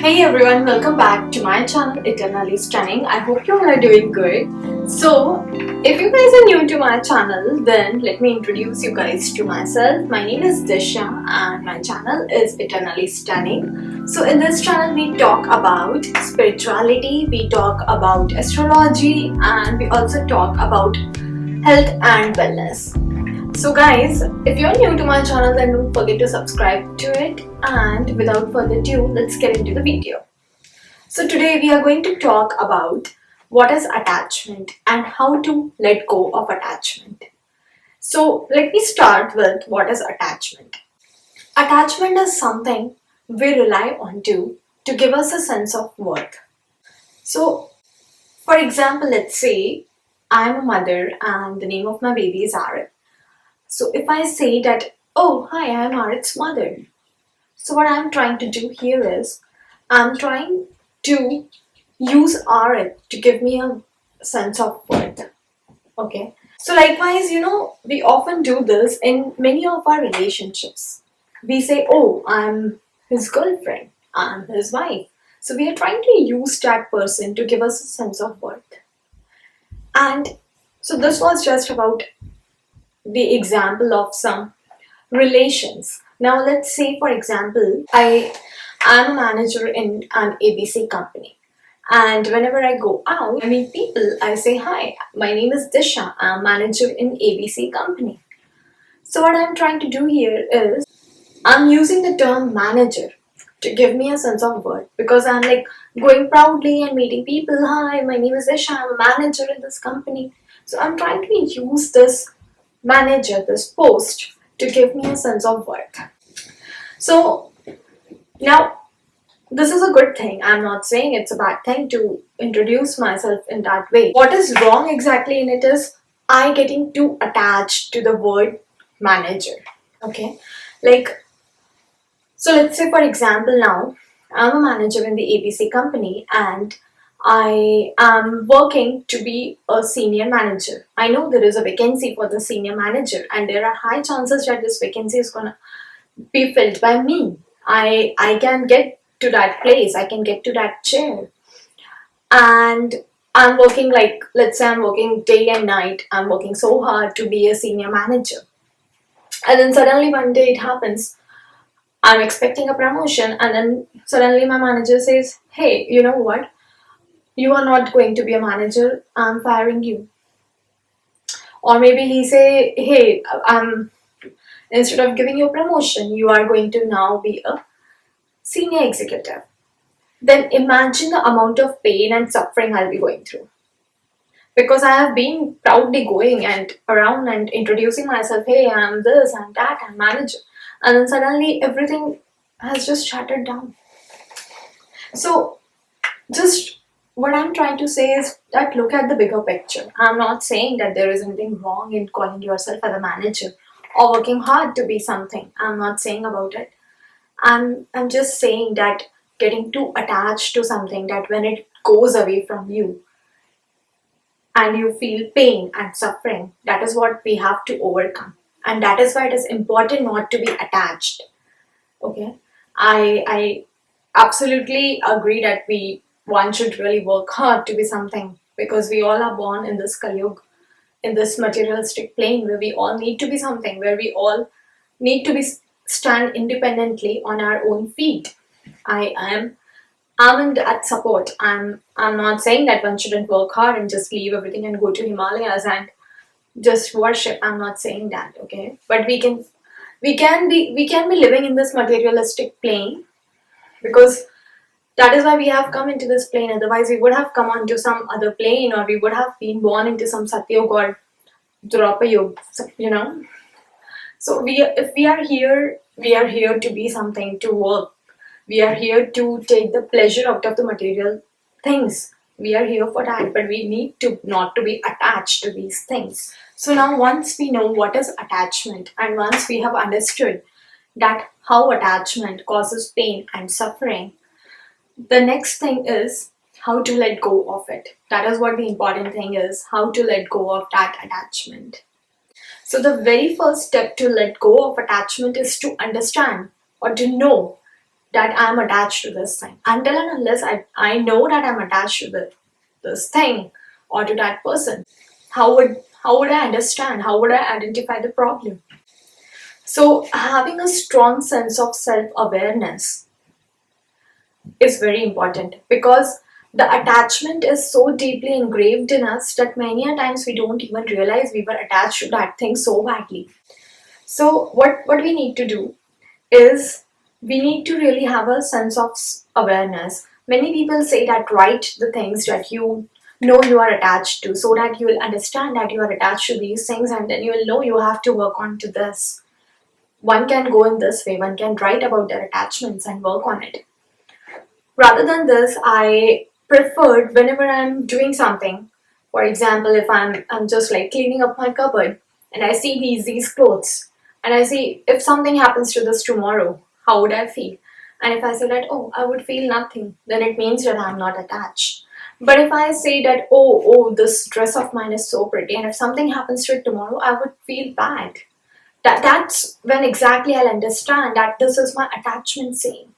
Hey everyone, welcome back to my channel Eternally Stunning. I hope you all are doing good. So, if you guys are new to my channel, then let me introduce you guys to myself. My name is Disha and my channel is Eternally Stunning. So, in this channel, we talk about spirituality, we talk about astrology, and we also talk about health and wellness. So guys, if you're new to my channel, then don't forget to subscribe to it, and without further ado, let's get into the video. So today we are going to talk about what is attachment and how to let go of attachment. So let me start with what is attachment. Attachment is something we rely on to give us a sense of worth. So for example, let's say I'm a mother and the name of my baby is Arit. So if I say that, oh, hi, I'm Arit's mother. So what I'm trying to do here is, I'm trying to use Arit to give me a sense of worth. Okay. So likewise, we often do this in many of our relationships. We say, oh, I'm his girlfriend, I'm his wife. So we are trying to use that person to give us a sense of worth. And so this was just about the example of some relations. Now let's say for example I am a manager in an ABC company, and whenever I go out I meet people, I say, hi, my name is Disha, I'm manager in ABC company. So what I'm trying to do here is, I'm using the term manager to give me a sense of worth, because I'm like going proudly and meeting people, hi, my name is Disha, I'm a manager in this company. So I'm trying to use this manager, this post, to give me a sense of worth. So now this is a good thing. I'm not saying it's a bad thing to introduce myself in that way. What is wrong exactly in it is I getting too attached to the word manager. Okay. Like, so let's say for example now I'm a manager in the ABC company and I am working to be a senior manager. I know there is a vacancy for the senior manager and there are high chances that this vacancy is gonna be filled by me. I can get to that place, I can get to that chair. And I'm working, like, let's say I'm working day and night, I'm working so hard to be a senior manager. And then suddenly one day it happens, I'm expecting a promotion, and then suddenly my manager says, hey, you know what? You are not going to be a manager, I'm firing you. Or maybe he say, hey, instead of giving you a promotion, you are going to now be a senior executive. Then imagine the amount of pain and suffering I'll be going through. Because I have been proudly going and around and introducing myself, hey, I'm this, I'm that, I'm manager. And then suddenly everything has just shattered down. So just what I'm trying to say is that look at the bigger picture. I'm not saying that there is anything wrong in calling yourself as a manager or working hard to be something. I'm not saying about it. I'm just saying that getting too attached to something, that when it goes away from you and you feel pain and suffering, that is what we have to overcome. And that is why it is important not to be attached. Okay. I absolutely agree that one should really work hard to be something, because we all are born in this Kalyug, in this materialistic plane where we all need to be something, where we all need to be stand independently on our own feet. I'm in that support. I'm not saying that one shouldn't work hard and just leave everything and go to Himalayas and just worship. I'm not saying that, okay? But we can be living in this materialistic plane, because that is why we have come into this plane. Otherwise we would have come onto some other plane, or we would have been born into some Satyug or Dwapar, So if we are here to be something, to work. We are here to take the pleasure out of the material things. We are here for that, but we need to not to be attached to these things. So now once we know what is attachment, and once we have understood that how attachment causes pain and suffering, the next thing is how to let go of it. That is what the important thing is, how to let go of that attachment. So the very first step to let go of attachment is to understand or to know that I'm attached to this thing. Until and unless I know that I'm attached to this thing or to that person, how would I understand? How would I identify the problem? So having a strong sense of self-awareness is very important, because the attachment is so deeply engraved in us that many a times we don't even realize we were attached to that thing so badly. So what we need to do is we need to really have a sense of awareness. Many people say that write the things that you know you are attached to, so that you will understand that you are attached to these things, and then you will know you have to work on to this. One can go in this way, one can write about their attachments and work on it. Rather than this, I preferred whenever I'm doing something, for example, if I'm just like cleaning up my cupboard and I see these clothes, and I see if something happens to this tomorrow, how would I feel? And if I say that, oh, I would feel nothing, then it means that I'm not attached. But if I say that, oh, this dress of mine is so pretty, and if something happens to it tomorrow, I would feel bad. That's when exactly I'll understand that this is my attachment saying.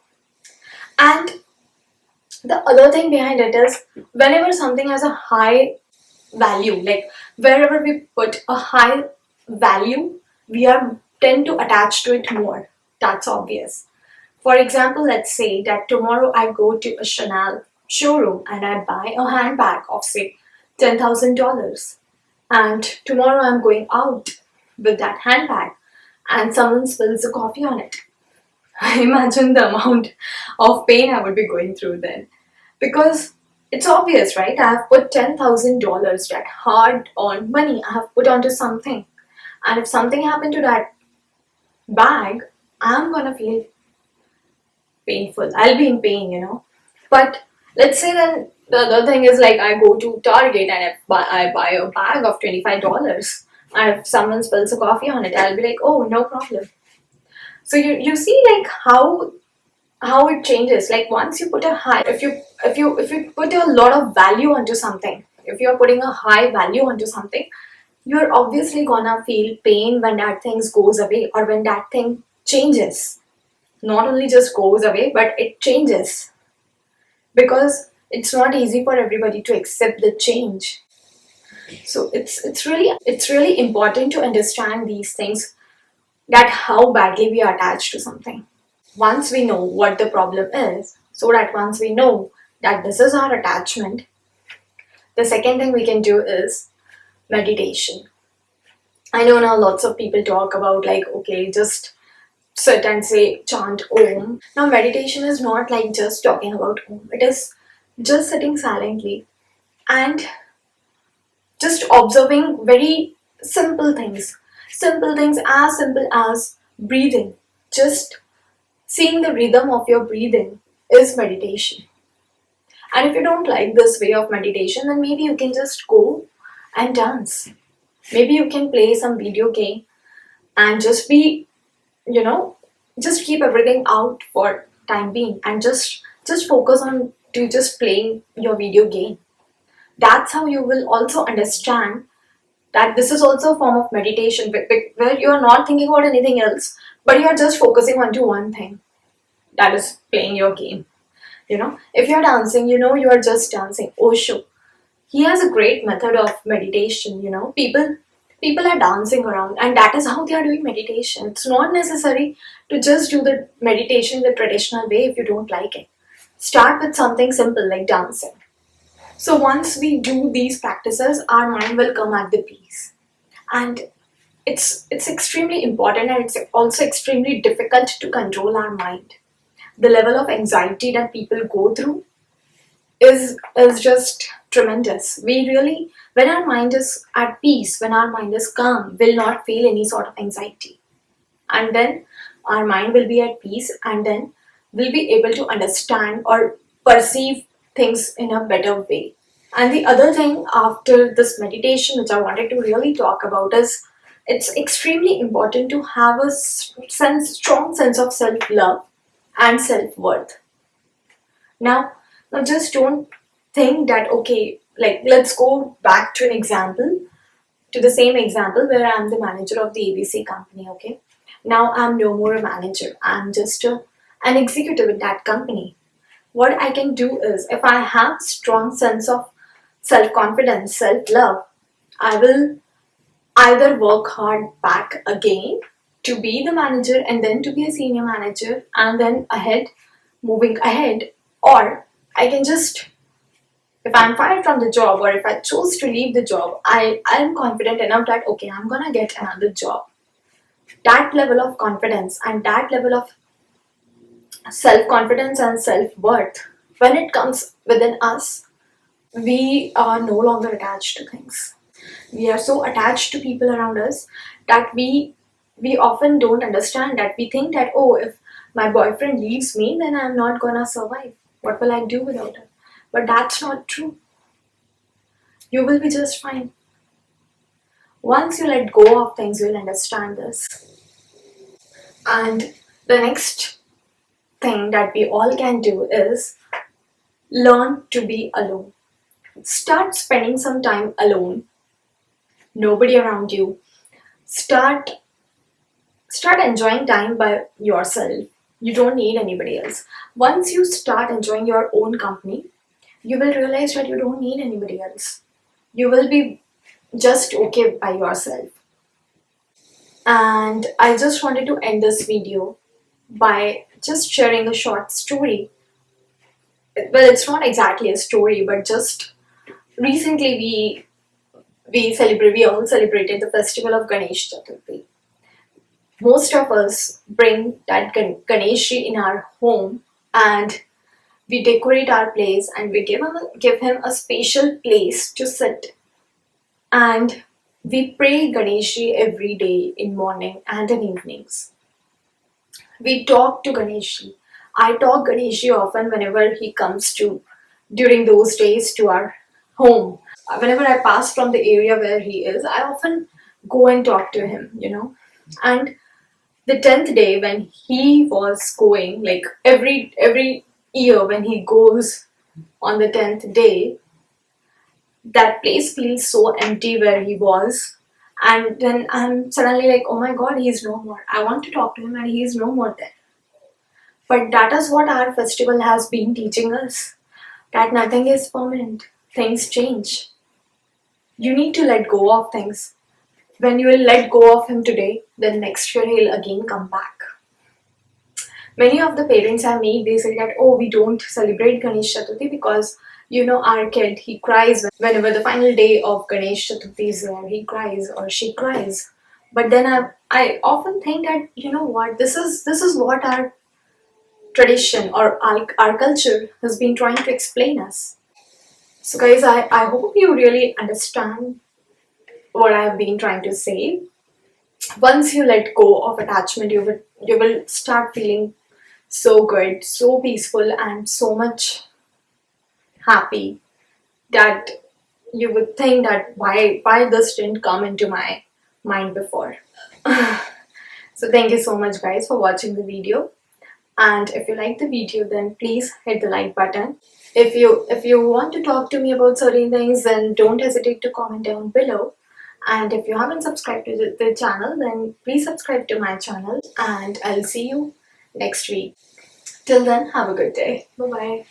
And the other thing behind it is, whenever something has a high value, like wherever we put a high value, we are tend to attach to it more. That's obvious. For example, let's say that tomorrow I go to a Chanel showroom and I buy a handbag of say $10,000, and tomorrow I'm going out with that handbag and someone spills a coffee on it. Imagine the amount of pain I would be going through then. Because it's obvious, right? I have put $10,000, that hard earned money, I have put onto something. And if something happened to that bag, I'm gonna feel painful. I'll be in pain. But let's say then the other thing is, like, I go to Target and I buy a bag of $25. And if someone spills a coffee on it, I'll be like, oh, no problem. So you see, like, how it changes. Like, once you put a high, if you put a lot of value onto something, if you're putting a high value onto something, you're obviously gonna feel pain when that thing goes away, or when that thing changes. Not only just goes away, but it changes, because it's not easy for everybody to accept the change. So it's really important to understand these things, that how badly we are attached to something. Once we know what the problem is, so that once we know that this is our attachment, the second thing we can do is meditation. I know now lots of people talk about, like, okay, just sit and say chant Om. Now meditation is not like just talking about Om. It is just sitting silently and just observing very simple things. Simple things as simple as breathing. Just seeing the rhythm of your breathing is meditation. And if you don't like this way of meditation, then maybe you can just go and dance. Maybe you can play some video game and just be, you know, just keep everything out for time being, and just focus on to just playing your video game. That's how you will also understand that this is also a form of meditation, where you are not thinking about anything else, but you are just focusing onto one thing, that is playing your game. If you're dancing, you are just dancing. Osho, he has a great method of meditation. People are dancing around, and that is how they are doing meditation. It's not necessary to just do the meditation the traditional way. If you don't like it, start with something simple like dancing. So once we do these practices, our mind will come at the peace. And it's extremely important, and it's also extremely difficult to control our mind. The level of anxiety that people go through is just tremendous. We really, when our mind is at peace, when our mind is calm, will not feel any sort of anxiety. And then our mind will be at peace, and then we'll be able to understand or perceive things in a better way. And the other thing after this meditation, which I wanted to really talk about, is it's extremely important to have a strong sense of self-love and self-worth. Now, now just don't think that, okay, like, let's go back to an example, to the same example where I'm the manager of the ABC company, okay? Now I'm no more a manager. an executive in that company, what I can do is, if I have strong sense of self-confidence, self-love, I will either work hard back again to be the manager and then to be a senior manager and then moving ahead, or I can just, if I'm fired from the job or if I choose to leave the job, I'm confident enough that okay, I'm gonna get another job. That level of confidence and that level of self confidence and self worth, when it comes within us, we are no longer attached to things. We are so attached to people around us that we often don't understand that. We think that, oh, if my boyfriend leaves me, then I'm not gonna survive. What will I do without him? But that's not true. You will be just fine. Once you let go of things, you'll understand this. And the next thing that we all can do is learn to be alone. Start spending some time alone. Nobody around you. Start start enjoying time by yourself. You don't need anybody else. Once you start enjoying your own company, you will realize that you don't need anybody else. You will be just okay by yourself. And I just wanted to end this video by just sharing a short story. Well, it's not exactly a story, but just recently we all celebrated the festival of Ganesh Chaturthi. Most of us bring that Ganeshi in our home, and we decorate our place and we give him a special place to sit, and we pray Ganeshi every day in morning and in evenings. We talk to Ganeshi. I talk Ganeshi often whenever he comes to during those days to our home. Whenever I pass from the area where he is, I often go and talk to him. And the 10th day when he was going, like every year when he goes on the 10th day, that place feels so empty where he was. And then I'm suddenly like, oh my god, he's no more. I want to talk to him and he's no more there. But that is what our festival has been teaching us, that nothing is permanent. Things change. You need to let go of things. When you will let go of him today, then next year he'll again come back. Many of the parents I meet, they say that, oh, we don't celebrate Ganesh Chaturthi because, our kid, he cries whenever the final day of Ganesh Chaturthi is there. He cries or she cries. But then I often think that, what, this is what our tradition or our culture has been trying to explain us. So guys, I hope you really understand what I've been trying to say. Once you let go of attachment, you will start feeling so good, so peaceful, and so much happy that you would think that why this didn't come into my mind before. So thank you so much guys for watching the video. And if you like the video, then please hit the like button. If you want to talk to me about certain things, then don't hesitate to comment down below. And if you haven't subscribed to the channel, then please subscribe to my channel, and I'll see you next week. Till then, have a good day. Bye bye.